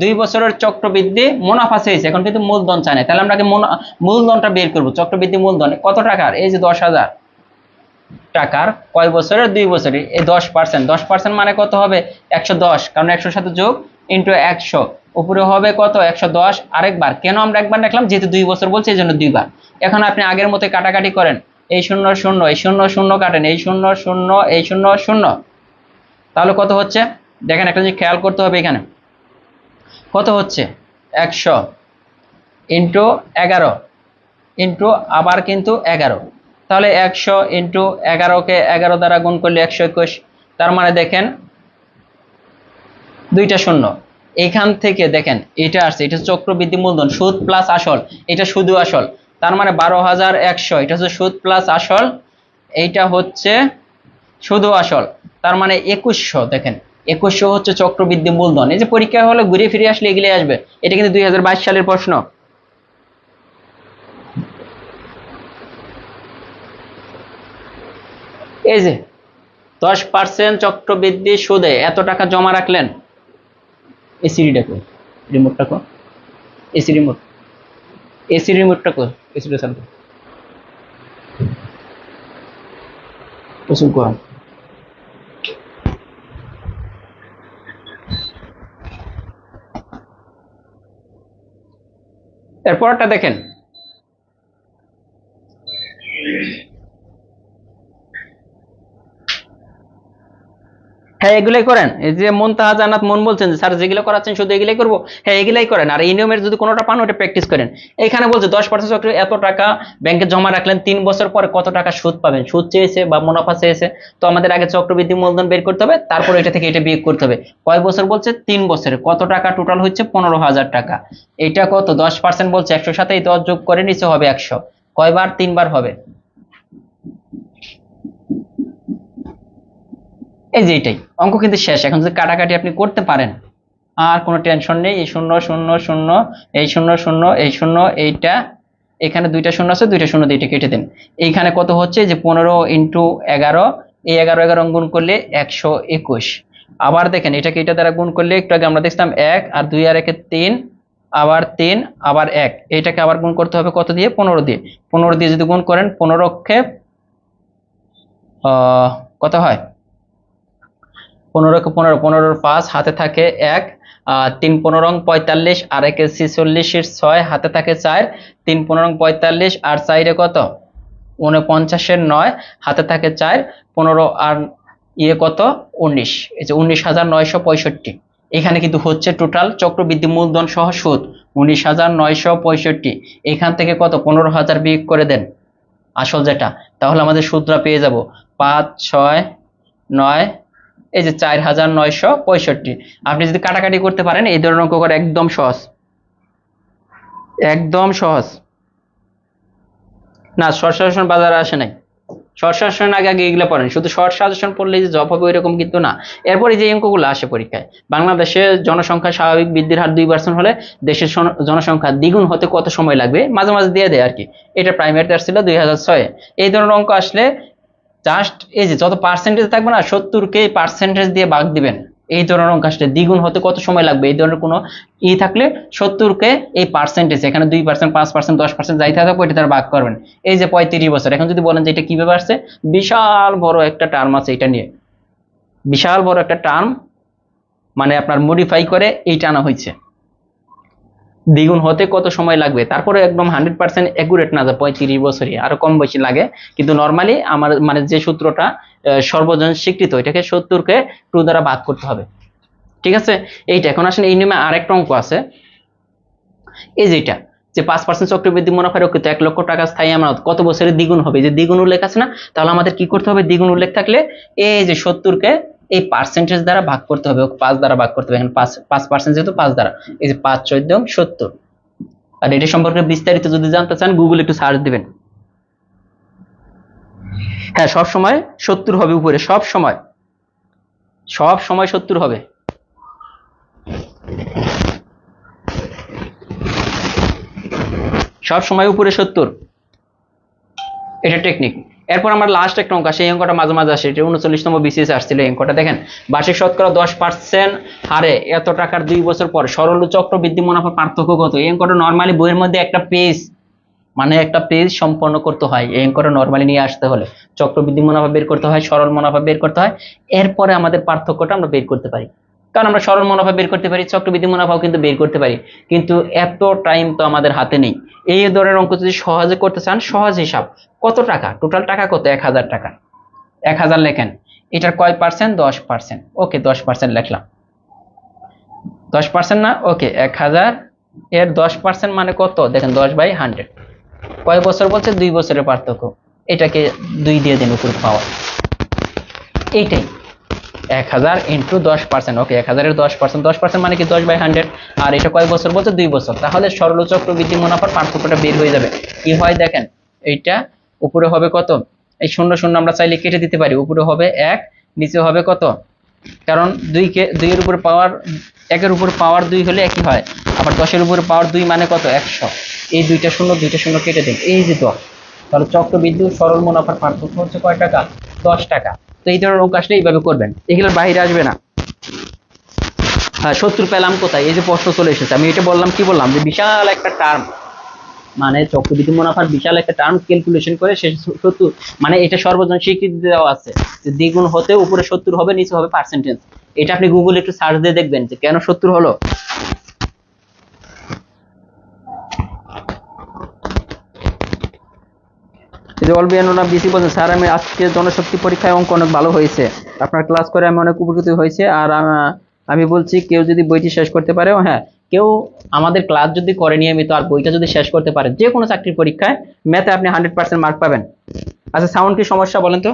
2 বছরের চক্রবৃদ্ধি মুনাফা চেয়েছে, এখন কিন্তু মূলধন চায় না, তাহলে আমরা আগে মূলধনটা বের করবো। চক্রবৃদ্ধি মূলধন কত টাকার, এই যে 10,000 টাকার, কয় বছরের, 2 বছরের, এই 10%, 10% মানে কত হবে 110, কারণ 100 সাথে যোগ ইন্টু 100, উপরে হবে কত 110, আরেকবার কেন আমরা একবার দেখলাম, যেহেতু 2 বছর বলছে এই জন্য 2 বার। এখন আপনি আগের মতো কাটাকাটি করেন, এই শূন্য শূন্য, এই শূন্য শূন্য কাটেন, এই শূন্য শূন্য, এই শূন্য শূন্য, তাহলে কত হচ্ছে দেখেন, একটা জিনিস খেয়াল করতে হবে, এখানে কত হচ্ছে 100 ইন্টু 11 ইন্টু আবার কিন্তু 11, তাহলে 100 ইন্টু 11কে 11 দ্বারা গুণ করলে 121, তার মানে দেখেন দুইটা শূন্য, এখান থেকে দেখেন এটা আসছে, এটা চক্রবৃদ্ধি মূলধন, সুদ প্লাস আসল, এটা শুধু আসল, তার মানে 12,100, এটা হচ্ছে সুদ প্লাস আসল, এইটা হচ্ছে শুধু আসল, তার মানে 2100, দেখেন 2100 হচ্ছে চক্রবৃদ্ধি মূলধন। এই যে পরীক্ষা হলে ঘুরে ফিরে আসলে এগুলো আসবে, এটা কিন্তু 2022 সালের প্রশ্ন। এই যে 10% চক্রবৃদ্ধি সুদে এত টাকা জমা রাখলেন, এসি কো, রিমোটটা কো, এসি রিমোট, এসি রিমোটটা কো, এসিটা চালু ওসব কো। এরপরটা দেখেন, হ্যাঁ এগুলাই করেন। এই যে মুনতাহা জান্নাত মন বলছেন যে স্যার যেগুলো করাচ্ছেন শুধু এগুলাই করবো, হ্যাঁ এগুলাই করেন, আর এই নিয়মের যদি কোনোটা পান ওটা প্র্যাকটিস করেন। এখানে বলছে 10% চক্র এত টাকা ব্যাংকে জমা রাখলেন, 3 বছর পরে কত টাকা সুদ পাবেন, সুদ চেয়েছে বা মুনাফা চেয়েছে, তো আমাদের আগে চক্রবৃদ্ধি মূলধন বের করতে হবে, তারপর এটা থেকে এটা বিয়োগ করতে হবে। কয় বছর বলছে, 3 বছরে, কত টাকা টোটাল হচ্ছে 15,000 টাকা, এটা কত 10% বলছে, 100 সাথে এই 10 যোগ করে নিচে হবে 100, কয়বার, 3 বার হবে, এই যে এটাই অঙ্ক কিন্তু শেষ। এখন যদি কাটাকাটি আপনি করতে পারেন আর কোনো টেনশন নেই, এই শূন্য শূন্য শূন্য, এই শূন্য শূন্য, এই শূন্য, এইটা এখানে দুইটা শূন্য আছে, দুইটা শূন্য দিয়ে এটা কেটে দিন। এইখানে কত হচ্ছে যে 15 ইন্টু 11, এই 11 গুণ করলে 121, আবার দেখেন এটাকে এটা দ্বারা গুণ করলে একটু আগে আমরা দেখলাম 1 আর 2 আর 1 3, আবার 3 আবার 1, এইটাকে আবার গুণ করতে হবে কত দিয়ে, 15 দিয়ে, 15 দিয়ে যদি গুণ করেন 15 কত হয়, 15 15, 15 5 হাতে থাকে 1, 3 15 45, আর 1 46, 6 হাতে থাকে 4, 3 15 45 আর 4 কত 49, 9 হাতে থাকে 4, 15 আর কত 19, এই যে 19,965, এখানে কিন্তু হচ্ছে টোটাল চক্রবৃদ্ধি মূলধন সহ সুদ 19,965, এখান থেকে কত 15,000 বিয়োগ করে দেন আসল যেটা, তাহলে আমাদের সুদটা পেয়ে যাব 5 6 9, এই যে 4,965। আপনি যদি কাটাকাটি করতে পারেন এই ধরনের অঙ্ক করে একদম সহজ, একদম সহজ। না শর্ট সাজেশন বাজারে আসে নাই, শর্ট সাজেশন আগে আগে এগুলো পড়েন, শুধু শর্ট সাজেশন পড়লে যে জব হবে এরকম কিন্তু না। এরপরে যে অঙ্কগুলো আসে পরীক্ষায়, বাংলাদেশে জনসংখ্যা স্বাভাবিক বৃদ্ধির হার 2% হলে দেশের জনসংখ্যা দ্বিগুণ হতে কত সময় লাগবে, মাঝে মাঝে দিয়ে দেয় আর কি, এটা প্রাইমারিতে আসছিল 2006। এই ধরনের অঙ্ক আসলে জাস্ট এই যে যত পার্সেন্টেজ থাকবে না 70কে পার্সেন্টেজ দিয়ে ভাগ দিবেন, এই ধরনের অঙ্ক আসলে দ্বিগুণ হতে কত সময় লাগবে এই ধরনের কোনো থাকলে 70কে এই পার্সেন্টেজ, এখানে 2% 5% 10% যাই থাকবে ওইটা তার ভাগ করবেন, এই যে 35 বছর। এখন যদি বলেন যে এটা কিভাবে আসছে, বিশাল বড় একটা টার্ম আছে, এটা নিয়ে বিশাল বড় একটা টার্ম মানে আপনার মডিফাই করে এইটা আনা হয়েছে, দ্বিগুণ হতে কত সময় লাগবে, তারপরে একদম 100% অ্যাকুরেট না, যে 35 বছরই, আরো কম বেশি লাগে, কিন্তু নর্মালি আমার মানে যে সূত্রটা সর্বজন স্বীকৃত, এটাকে 70কে 2 দ্বারা ভাগ করতে হবে, ঠিক আছে। এইটা এখন আসলে এই নিয়মে আরেকটা অঙ্ক আছে, এই যেটা যে 5% চক্রবৃদ্ধি মুনাফা রক্ষিত 1 লক্ষ টাকা স্থায়ী আমানত কত বছরে দ্বিগুণ হবে, যে দ্বিগুণ উল্লেখ আছে না, তাহলে আমাদের কি করতে হবে, দ্বিগুণ উল্লেখ থাকলে এই যে 70 কে এই পার্সেন্টেজ দ্বারা ভাগ করতে হবে, 5 দ্বারা ভাগ করতে হবে, এখানে 5% যেহেতু 5 দ্বারা, এই যে 5 14 70। আর এটা সম্পর্কে বিস্তারিত যদি জানতে চান গুগল একটু সার্চ দিবেন। হ্যাঁ সব সময় 70 হবে উপরে, সব সময় 70 হবে। সব সময় উপরে 70, এটা টেকনিক। এরপর আমরা লাস্ট একটা অঙ্ক আসে, এই অঙ্কটা মাঝে মাঝে আসে, এটা 39তম বিসিএস আসছিল এই অঙ্কটা। দেখেন বার্ষিক শতকরা 10% হারে এত টাকার 2 বছর পর সরল ও চক্রবৃদ্ধি মুনাফার পার্থক্য কত। এই অঙ্কটা নরমালি বইয়ের মধ্যে একটা পেজ, মানে একটা পেজ সম্পন্ন করতে হয় এই অঙ্কটা নরমালি নিয়ে আসতে হলে। চক্রবৃদ্ধি মুনাফা বের করতে হয়, সরল মুনাফা বের করতে হয়, এরপরে আমাদের পার্থক্যটা আমরা বের করতে পারি। কারণ আমরা সরল মুনাফা বের করতে পারি, চক্রবৃদ্ধি মুনাফাও কিন্তু বের করতে পারি, কিন্তু এত টাইম তো আমাদের হাতে নেই। এই ধরনের অঙ্ক যদি সহজে করতে চান, সহজ হিসাব, কত টাকা টোটাল টাকা কত, 1000 টাকা, 1000 লেখেন, এটার কয় পার্সেন্ট, 10%, ওকে 10% লিখলাম, 10% না, ওকে 1000 এর 10% মানে কত, দেখেন 10/100, কয় বছর বলছে, 2 বছরের পার্থক্য, এটাকে 2 দিয়ে দিন উপরে পাওয়া, এইটাই 1000 ইন্টু 10%, ওকে 1000 এর 10%, 10% মানে কি 10/100, আর এটা কয় বছর বলছে, 2 বছর, তাহলে সরল চক্রবৃদ্ধি মুনাফার পার্থক্যটা বের হয়ে যাবে। কি হয় দেখেন, এইটা উপরে হবে কত, এই 0 0 আমরা চাইলে কেটে দিতে পারি, উপরে হবে 1, নিচে হবে কত, কারণ 2 এর উপরে পাওয়ার 1 এর উপর পাওয়ার 2 হলে একই হয়, আবার 10 এর উপরে পাওয়ার 2 মানে কত, 100, এই দুইটা শূন্য কেটে দিন, এই যে 10, তাহলে চক্রবৃদ্ধি ও সরল মুনাফার পার্থক্য হচ্ছে কয় টাকা, 10 টাকা। তো এই ধরনের অঙ্ক আসলে এইভাবে করবেন, এগুলোর বাইরে আসবে না। হ্যাঁ 70 পেলাম কোথায়, এই যে প্রশ্ন চলে এসেছে, আমি এটা বললাম, কি বললাম, যে বিশাল একটা টার্ম, মানে চক্রবৃদ্ধি মুনাফার বিশাল একটা টার্ম ক্যালকুলেশন করে সে 70, মানে এটা সর্বজন স্বীকৃতি দেওয়া আছে যে দ্বিগুণ হতে উপরে 70 হবে, নিচে হবে পার্সেন্টেজ। এটা আপনি গুগলে একটু সার্চ দিয়ে দেখবেন যে কেন 70 হলো। বিসি বলছেন, স্যার আমি আজকে জনশক্তি পরীক্ষায় অঙ্ক অনেক ভালো হয়েছে, আপনার ক্লাস করে আমি অনেক উপকৃত হয়েছে, আর আমি বলছি কেউ যদি বইটি শেষ করতে পারে, হ্যাঁ কেউ আমাদের ক্লাস যদি করে নিয়মিত আর বইটা যদি শেষ করতে পারে, যে কোনো চাকরির পরীক্ষায় ম্যাথে আপনি 100% মার্ক পাবেন। আচ্ছা সাউন্ড কি সমস্যা বলেন তো,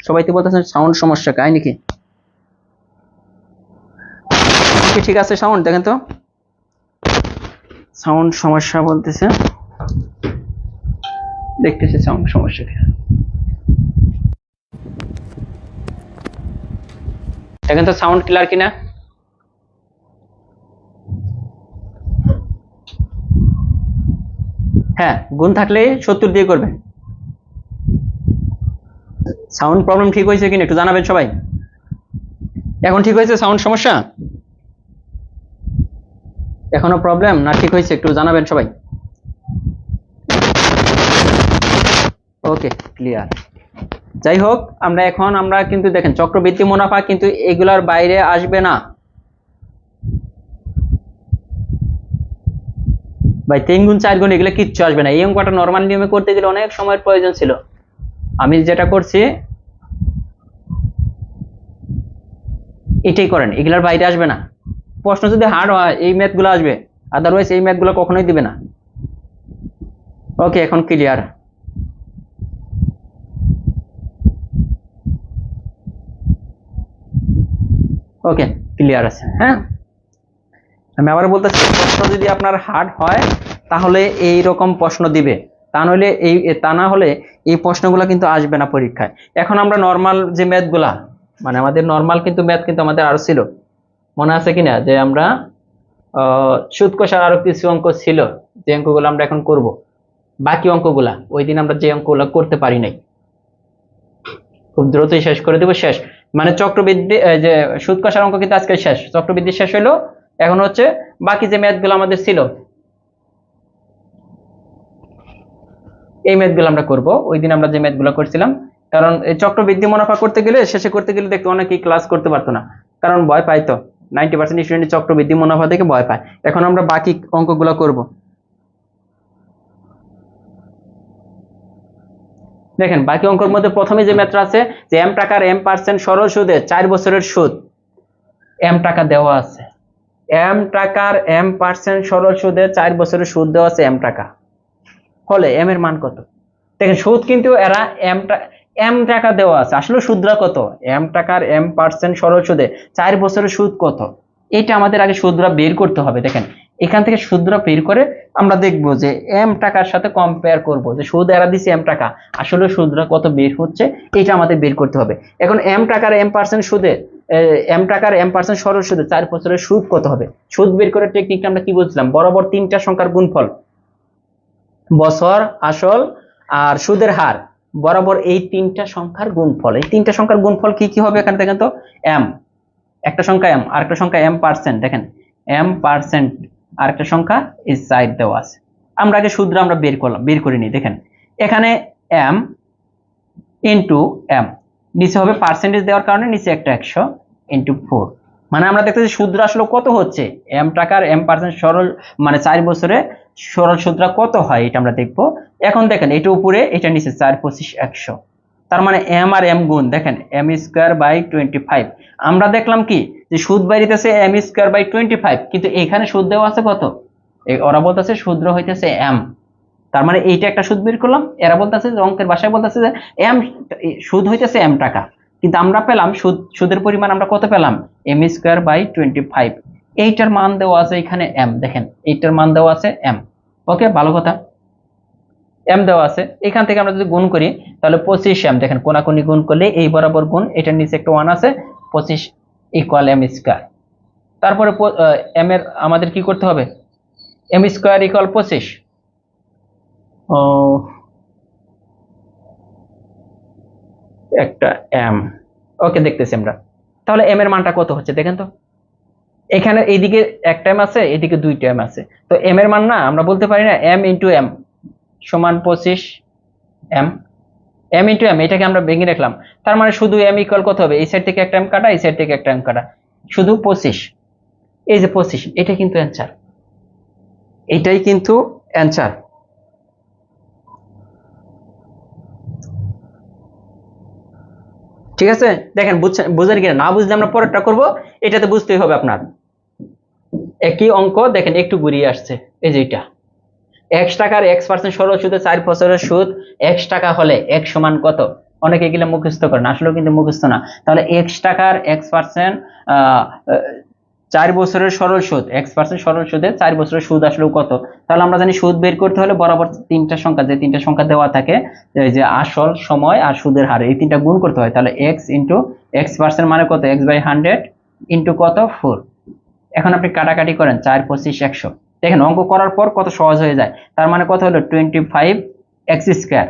সবাই তো বলতেছেন সাউন্ড সমস্যা, কাই নাকি, ঠিক আছে সাউন্ড দেখেন তো, সাউন্ড সমস্যা বলতেছে, দেখতেছি সাউন্ড সমস্যা কি, দেখেন তো সাউন্ড ক্লিয়ার কিনা। হ্যাঁ গুণ থাকলে 70 দিয়ে করবেন। সাউন্ড প্রবলেম ঠিক হয়েছে কিনা একটু জানাবেন সবাই, এখন ঠিক হয়েছে সাউন্ড সমস্যা, এখনো প্রবলেম না ঠিক হয়েছে একটু জানাবেন সবাই। Okay clear. যাই হোক আমরা কিন্তু দেখেন চক্রবৃদ্ধি মুনাফা কিন্তু এগুলার বাইরে আসবে না ভাই, 3 গুণ 4 গুণ এগুলো কিচ্ছু আসবে না। এই অঙ্কটা নরমাল নিয়মে করতে গেলে অনেক সময়ের প্রয়োজন ছিল, আমি যেটা করছি এটাই করেন, এগুলার বাইরে আসবে না। প্রশ্ন যদি হার্ড হয় এই ম্যাথগুলো আসবে, আদারওয়াইজ এই ম্যাথগুলো কখনোই দিবে না। ওকে এখন ক্লিয়ার। ওকে ক্লিয়ার আছে। হ্যাঁ আমি আবার বলতেছি, প্রশ্ন যদি আপনার হার্ড হয় তাহলে এই রকম প্রশ্ন দিবে, তা না হলে এই প্রশ্নগুলো কিন্তু আসবে না পরীক্ষায়। এখন আমরা নরমাল যে ম্যাথগুলা, মানে আমাদের নরমাল কিন্তু ম্যাথ কিন্তু আমাদের আরো ছিল, মনে আছে কিনা, যে আমরা সুদ কষার আরো কিছু অঙ্ক ছিল, যে অঙ্কগুলো আমরা এখন করব, বাকি অঙ্কগুলা ওই দিন আমরা যে অঙ্কগুলো করতে পারি নাই, খুব দ্রুতই শেষ করে দেবো। শেষ মানে চক্রবৃদ্ধি, যে সুদ কষার অঙ্ক কিন্তু আজকে শেষ, চক্রবৃদ্ধি শেষ হলো, এখন হচ্ছে বাকি যে ম্যাথগুলো আমাদের ছিল এই ম্যাথগুলো আমরা করব। ওই দিন আমরা যে ম্যাথগুলো করছিলাম, কারণ এই চক্রবৃদ্ধি মুনাফা করতে গেলে শেষে করতে গেলে দেখতে অনেকেই ক্লাস করতে পারতো না, কারণ ভয় পাইতো, 90% স্টুডেন্ট চক্রবৃদ্ধি মুনাফা থেকে ভয় পায়। এখন আমরা বাকি অঙ্কগুলো করব। দেখেন বাকি অঙ্কের মধ্যে প্রথমে যে ম্যাথটা আছে, যে m টাকার m% সরল সুদে 4 বছরের সুদ, m টাকা দেওয়া আছে, এম টাকার m% সরল সুদে 4 বছরের সুদ দেওয়া আছে m টাকা হলে m এর মান কত? দেখেন সুদ কিন্তু এরা m টাকা দেওয়া আছে, আসলে সুদরা কত? m টাকার m% সরল সুদে 4 বছরের সুদ কত, এটা আমাদের আগে সুদরা বের করতে হবে। দেখেন এখান থেকে সুদরা বের করে আমরা দেখব যে m টাকার সাথে কম্পেয়ার করব যে সুদ এরা দিছে m টাকা, আসলে সুদরা কত বের হচ্ছে, এটা আমাদের বের করতে হবে। এখন m টাকার m% সুদে m টাকার m% সরল সুদে 4 বছরের সুদ কত হবে? সুদ বের করার টেকনিকটা আমরা কি বলছিলাম? বরাবর তিনটা সংখ্যার গুণফল, বছর, আসল আর সুদের হার, বরাবর এই তিনটা সংখ্যার গুণফল। এই তিনটা সংখ্যার গুণফল কি কি হবে এখানে দেখেন তো। m, একটা সংখ্যা m, আরেকটা সংখ্যা m%, দেখেন m%, আরেকটা সংখ্যা এই সাইড দেওয়া আছে। আমরা আগে সূত্র আমরা বের করে নিই। দেখেন এখানে m ইনটু m, নিচে হবে পার্সেন্টেজ দেওয়ার কারণে নিচে একটা 100 ইনটু 4, মানে আমরা দেখতেছি সূত্র আসলে কত হচ্ছে, m টাকার m% সরল মানে 4 বছরে সরল সূত্র কত হয় এটা আমরা দেখব। এখন দেখেন এটা উপরে এটা নিচে 4 25 100, তার মানে m আর m গুণ, দেখেন m²/25। আমরা দেখলাম কি যে সুদ বাইরিতেছে m²/25, কিন্তু এখানে সুদ দেওয়া আছে কত, ওরা বলতেছে সূত্র হইতেছে m, তার মানে এইটা একটা সুদ বের করলাম। এরা বলতেছে যে অঙ্কের ভাষায় বলতেছে যে m সুদ হইতেছে m টাকা, কিন্তু আমরা পেলাম সুদের পরিমাণ আমরা কত পেলাম, m²/25। এইটার মান দেওয়া আছে এখানে m, দেখেন এইটার মান দেওয়া আছে m। ওকে, ভালো কথা, m দেওয়া আছে। এখান থেকে আমরা যদি গুণ করি তাহলে 25m, দেখেন কোনাকুনি গুণ করলে এই বরাবর গুণ, এটার নিচে একটা 1 আছে, 25 ইকুয়াল m²। তারপরে m এর আমাদের কি করতে হবে, m² ইকুয়াল 25, একটা m। ওকে, দেখতেছি আমরা। তাহলে m এর মানটা কত হচ্ছে দেখেন তো। এখানে এইদিকে একটা m আছে, এদিকে দুইটা m আছে, তো m এর মান না আমরা বলতে পারি না m ইনটু m সমান 25m, m ইনটু m, এটাকে আমরা ভেঙে রাখলাম। তার মানে শুধু m ইকুয়াল কত হবে, এই সাইড থেকে একটা m কাটা, এই সাইড থেকে একটা m কাটা, শুধু 25। এই যে 25, এটা কিন্তু অ্যানসার, এটাই কিন্তু অ্যানসার। ঠিক আছে, দেখেন বুঝেন কিনা, না বুঝলে আমরা পরেরটা করব, এটাতে বুঝতেই হবে আপনার। একই অঙ্ক দেখেন একটু ঘুরিয়ে আসছে, এই যে এটা x টাকার x% সরল সুদে 4 বছরের সুদ x টাকা হলে x সমান কত, অনেকে এগুলো মুখস্থ করেন, আসলেও কিন্তু মুখস্থ না। তাহলে x টাকার x% 4 বছরের সরল সুদ, x% সরল সুদে 4 বছরের সুদ আসলেও কত। তাহলে আমরা জানি সুদ বের করতে হলে বরাবর তিনটা সংখ্যা, যে তিনটা সংখ্যা দেওয়া থাকে, যে আসল, সময় আর সুদের হার, এই তিনটা গুণ করতে হয়। তাহলে x ইনটু x% মানে কত, x/100 ইনটু কত 4। এখন আপনি কাটাকাটি করেন 4 25 100, দেখেন অঙ্ক করার পর কত সহজ হয়ে যায়। তার মানে কত হলো 25x²।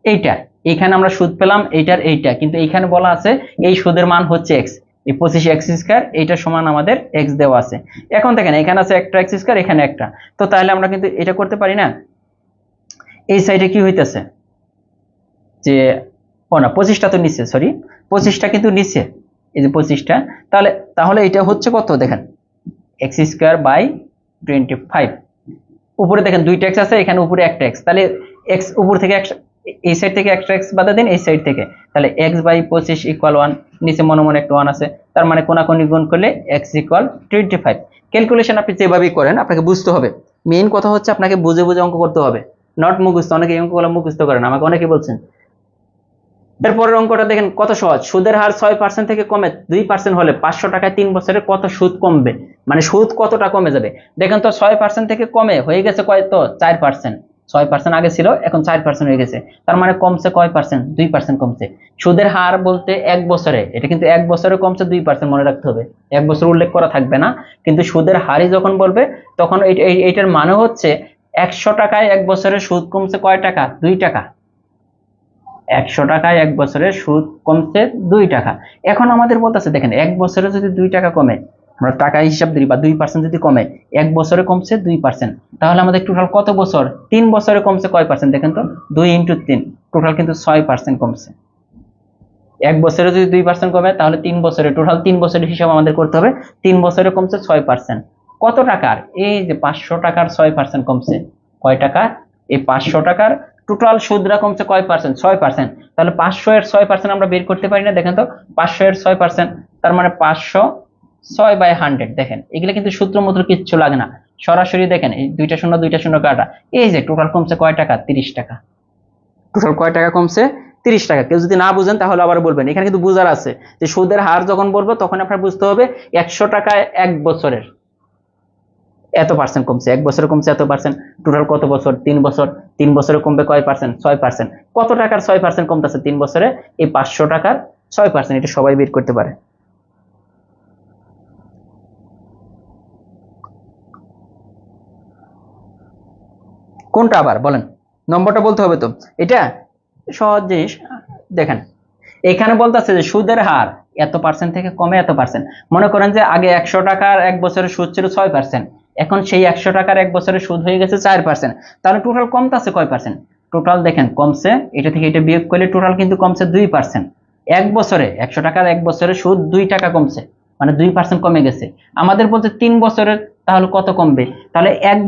এইটা এখানে আমরা সুদ পেলাম এইটার এইটা, কিন্তু এইখানে বলা আছে এই সুদের মান হচ্ছে x, এই 25x², এইটা সমান আমাদের x দেওয়া আছে। এখন দেখেন এখানে আছে একটা x², এখানে একটা, তো তাহলে আমরা কিন্তু এটা করতে পারি না, এই সাইডে কি হইতেছে যে ও না 25টা তো নিচে, সরি 25টা কিন্তু নিচে, এই যে 25টা, তাহলে এটা হচ্ছে কত দেখেন x²/25। উপরে দেখেন দুইটা x আছে, এখানে উপরে একটা x, তাহলে x উপর থেকে এই সাইড থেকে একটা x বাদা দিন এই সাইড থেকে, তাহলে x/25 ইকুয়াল 1, নিচে মনে মনে একটা 1 আছে, তার মানে কোনাকুনি গুণ করলে x ইকুয়াল 25। ক্যালকুলেশন আপনি যেভাবেই করেন আপনাকে বুঝতে হবে, মেইন কথা হচ্ছে আপনাকে বুঝে বুঝে অঙ্ক করতে হবে, নট মুখস্থ। অনেকে এই অঙ্কগুলো মুখস্থ করেন, আমাকে অনেকে বলছেন। এরপরের অঙ্কটা দেখেন কত সহজ, সুদের হার 6% থেকে কমে 2% হলে 500 টাকায় 3 বছরে কত সুদ কমবে, মানে সুদ কতটা কমে যাবে। দেখেন তো 6% থেকে কমে হয়ে গেছে কত, 4%। 6% আগে ছিল, এখন 4% হয়ে গেছে, তার মানে কমছে কয় পার্সেন্ট, 2% কমছে। সুদের হার বলতে এক বছরে, এটা কিন্তু এক বছরে কমছে 2%, মনে রাখতে হবে, এক বছর উল্লেখ করা থাকবে না, কিন্তু সুদের হারই যখন বলবে তখন এইটার মানে হচ্ছে 100 টাকায় এক বছরে সুদ কমছে কয় টাকা, 2 টাকা। 100 টাকায় এক বছরে সুদ কমছে 2 টাকা। এখন আমাদের বলতেছে দেখেন এক বছরে যদি 2 টাকা কমে, আমরা টাকা হিসাব দিই, বা 2% যদি কমে, এক বছরে কমছে 2%, তাহলে আমাদের টোটাল কত বছর, 3 বছরে কমছে কয় পার্সেন্ট দেখেন তো, 2 ইন্টু 3, টোটাল কিন্তু 6% কমছে। এক বছরে যদি 2% কমে তাহলে 3 বছরে, টোটাল 3 বছরের হিসাব আমাদের করতে হবে, 3 বছরে কমছে 6%। কত টাকার, এই যে 500 টাকার 6% কমছে, কয় টাকা, এই 500 টাকার টোটাল সুদরা কমছে কয় পার্সেন্ট, 6%। তাহলে 500 এর 6% আমরা বের করতে পারি না, দেখেন তো 500 এর 6%, তার মানে 500 6/100। দেখেন এগুলো কিন্তু সূত্র মূত্র কিচ্ছু লাগে না, সরাসরি দেখেন এই দুইটা শূন্য কাটা, এই যে টোটাল কমছে কয় টাকা, 30 টাকা। টোটাল কয় টাকা কমছে, 30 টাকা। কেউ যদি না বুঝেন তাহলে আবার বলবেন, এখানে কিন্তু বুঝার আছে যে সুদের হার যখন বলবো তখন আপনার বুঝতে হবে 100 টাকায় 1 বছরের এত পার্সেন্ট কমছে, 1 বছরে কমছে এত পার্সেন্ট। টোটাল কত বছর, 3 বছর, 3 বছরে কমবে কয় পার্সেন্ট, 6%। কত টাকার 6% কমতেছে 3 বছরে, এই 500 টাকার 6%। এটা সবাই বের করতে পারে। কোনটা আবার বলেন, নম্বরটা বলতে হবে তো। এটা সহজ জিনিস, দেখেন এখানে বলতেছে যে সুদের হার এত পার্সেন্ট থেকে কমে এত পার্সেন্ট। মনে করেন যে আগে 100 টাকার 1 বছরের সুদ ছিল 6%, এখন সেই 100 টাকার 1 বছরের সুদ হয়ে গেছে 4%। তাহলে টোটাল কমতেছে কয় পার্সেন্ট, টোটাল দেখেন কমছে, এটা থেকে এটা বিয়োগ করলে টোটাল কিন্তু কমছে 2%। 1 বছরে 100 টাকার 1 বছরের সুদ 2 টাকা কমছে, মানে 2% কমে গেছে। আমাদের বলছে 3 বছরের, তাহলে কত কমবে, তাহলে 1